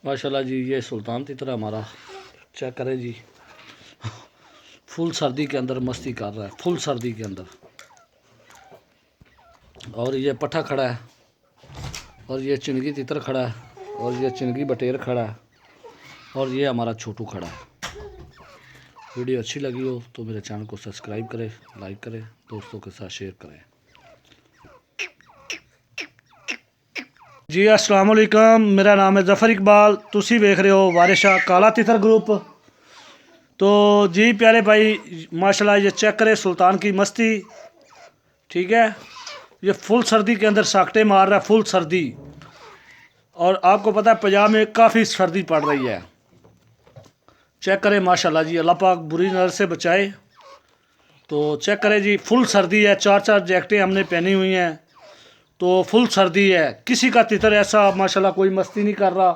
माशाल्लाह जी, ये सुल्तान तितर हमारा चेक करें जी, फुल सर्दी के अंदर मस्ती कर रहा है, फुल सर्दी के अंदर। और ये पट्ठा खड़ा है, और ये चिनगी तितर खड़ा है, और ये चिनगी बटेर खड़ा है, और ये हमारा छोटू खड़ा है। वीडियो अच्छी लगी हो तो मेरे चैनल को सब्सक्राइब करें, लाइक करें, दोस्तों के साथ शेयर करें जी। अस्सलाम वालेकुम, मेरा नाम है जफ़र इकबाल, तुसी वेख रहे हो वारिशा काला तितर ग्रुप। तो जी प्यारे भाई, माशाल्लाह ये चेक करें सुल्तान की मस्ती, ठीक है। ये फुल सर्दी के अंदर साकटे मार रहा है, फुल सर्दी। और आपको पता है पंजाब में काफ़ी सर्दी पड़ रही है। चेक करें माशाल्लाह जी, अल्लाह पाक बुरी नज़र से बचाए। तो चेक करें जी, फुल सर्दी है, 4-4 जैकेटें हमने पहनी हुई हैं। तो फुल सर्दी है, किसी का तितर ऐसा माशाल्लाह कोई मस्ती नहीं कर रहा,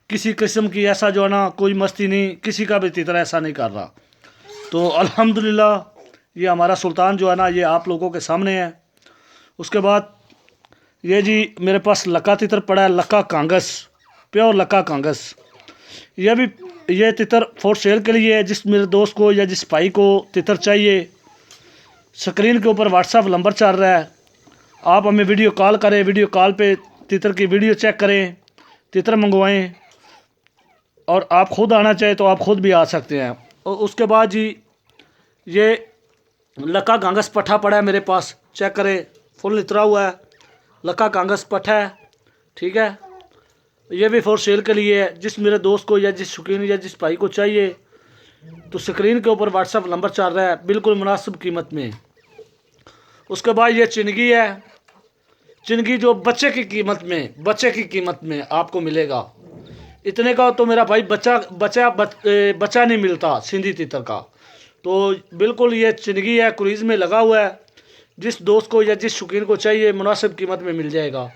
किसी किस्म की ऐसा जो है ना कोई मस्ती नहीं, किसी का भी तितर ऐसा नहीं कर रहा। तो अल्हम्दुलिल्लाह ये हमारा सुल्तान जो है ना, ये आप लोगों के सामने है। उसके बाद ये जी मेरे पास लक्का तितर पड़ा है, लक्का कांगस, प्योर लक्का कांगस। ये तितर फॉर सेल के लिए है। जिस मेरे दोस्त को या जिस भाई को तितर चाहिए, स्क्रीन के ऊपर व्हाट्सएप नंबर चल रहा है, आप हमें वीडियो कॉल करें, वीडियो कॉल पे तितर की वीडियो चेक करें, तितर मंगवाएं। और आप ख़ुद आना चाहें तो आप ख़ुद भी आ सकते हैं। और उसके बाद जी ये लक्का कांगस पट्ठा पड़ा है मेरे पास, चेक करें, फुल इतरा हुआ है, लक्का कांगस पट्ठा है, ठीक है। ये भी फॉर सेल के लिए है। जिस मेरे दोस्त को या जिस शौकीन या जिस भाई को चाहिए तो स्क्रीन के ऊपर व्हाट्सएप नंबर चल रहा है, बिल्कुल मुनासिब कीमत में। उसके बाद ये चिनगी है, चिनगी जो बच्चे की कीमत में आपको मिलेगा। इतने का तो मेरा भाई बच्चा नहीं मिलता सिंधी तितर का। तो बिल्कुल ये चिनगी है, क्रूज में लगा हुआ है। जिस दोस्त को या जिस शौकीन को चाहिए मुनासिब कीमत में मिल जाएगा।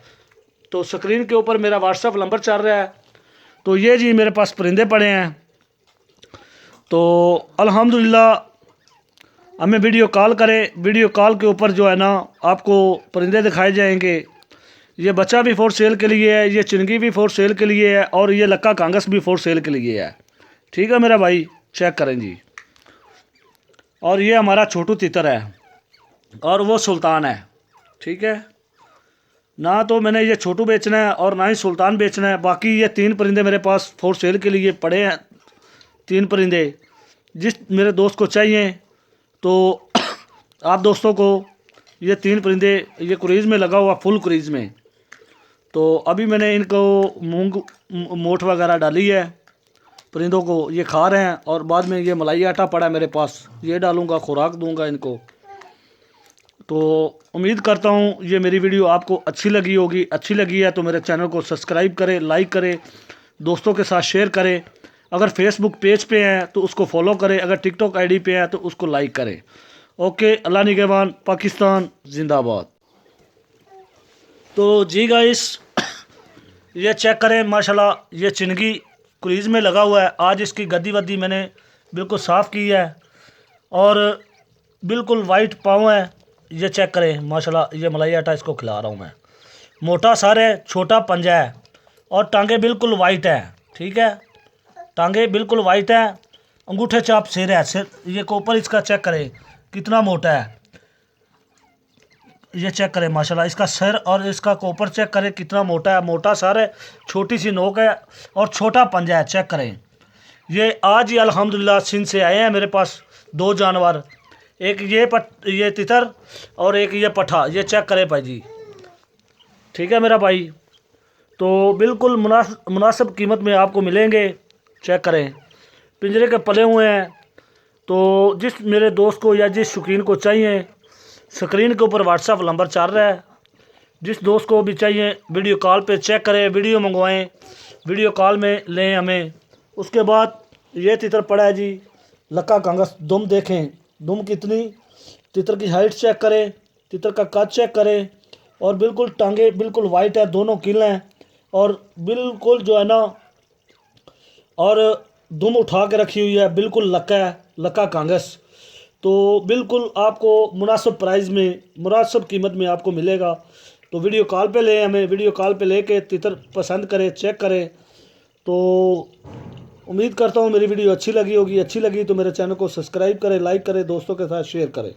तो स्क्रीन के ऊपर मेरा व्हाट्सएप नंबर चल रहा है। तो ये जी मेरे पास परिंदे पड़े हैं। तो अल्हम्दुलिल्लाह हमें वीडियो कॉल करें, वीडियो कॉल के ऊपर जो है ना आपको परिंदे दिखाए जाएंगे। ये बच्चा भी फॉर सेल के लिए है, ये चिनगी भी फॉर सेल के लिए है, और ये लक्का कांगस भी फॉर सेल के लिए है, ठीक है मेरा भाई, चेक करें जी। और ये हमारा छोटू तितर है, और वो सुल्तान है, ठीक है। ना तो मैंने ये छोटू बेचना है और ना ही सुल्तान बेचना है। बाकी ये 3 परिंदे मेरे पास फॉर सेल के लिए पड़े हैं, 3 परिंदे। जिस मेरे दोस्त को चाहिए तो आप दोस्तों को ये 3 परिंदे, ये क्रूज में लगा हुआ, फुल क्रूज में। तो अभी मैंने इनको मूंग मोठ वगैरह डाली है, परिंदों को ये खा रहे हैं। और बाद में ये मलाई आटा पड़ा है मेरे पास, ये डालूँगा, खुराक दूंगा इनको। तो उम्मीद करता हूँ ये मेरी वीडियो आपको अच्छी लगी होगी। अच्छी लगी है तो मेरे चैनल को सब्सक्राइब करें, लाइक करें, दोस्तों के साथ शेयर करें। अगर फेसबुक पेज पे हैं तो उसको फॉलो करें, अगर टिकटॉक आईडी पे हैं तो उसको लाइक करें। ओके, अल्लाह निगहबान, पाकिस्तान जिंदाबाद। तो जी गाइस, ये चेक करें माशाल्लाह, ये चिनगी क्रूज में लगा हुआ है। आज इसकी गद्दी वद्दी मैंने बिल्कुल साफ़ की है, और बिल्कुल वाइट पाँव है। ये चेक करें माशाल्लाह, ये मलाई आटा इसको खिला रहा हूँ मैं। मोटा सर है, छोटा पंजा है, और टांगे बिल्कुल वाइट है, ठीक है, टांगे बिल्कुल वाइट है। अंगूठे चाप सिर है, सिर ये कोपर इसका चेक करें कितना मोटा है। ये चेक करें माशाल्लाह, इसका सर और इसका कोपर चेक करें कितना मोटा है। मोटा सर है, छोटी सी नोक है, और छोटा पंजा है, चेक करें। ये आज ही अल्हम्दुलिल्लाह सिंध से आए हैं मेरे पास 2 जानवर, एक ये तितर और एक ये पट्ठा। ये चेक करें भाई जी, ठीक है मेरा भाई। तो बिल्कुल मुनासिब कीमत में आपको मिलेंगे, चेक करें, पिंजरे के पले हुए हैं। तो जिस मेरे दोस्त को या जिस शौकीन को चाहिए, स्क्रीन के ऊपर व्हाट्सएप नंबर चल रहा है। जिस दोस्त को भी चाहिए वीडियो कॉल पे चेक करें, वीडियो मंगवाएं, वीडियो कॉल में लें हमें। उसके बाद ये तितर पड़ा है जी, लक्का कांगस। दुम देखें, दुम कितनी, तितर की हाइट चेक करें, तितर का कद चेक करें, और बिल्कुल टांगे बिल्कुल वाइट है, दोनों किल हैं, और बिल्कुल जो है ना, और दुम उठा के रखी हुई है, बिल्कुल लक्का है, लक्का कांगस। तो बिल्कुल आपको मुनासिब प्राइस में, मुनासिब कीमत में आपको मिलेगा। तो वीडियो कॉल पे लें हमें, वीडियो कॉल पे लेके तितर पसंद करें, चेक करें। तो उम्मीद करता हूँ मेरी वीडियो अच्छी लगी होगी। अच्छी लगी तो मेरे चैनल को सब्सक्राइब करें, लाइक करें, दोस्तों के साथ शेयर करें।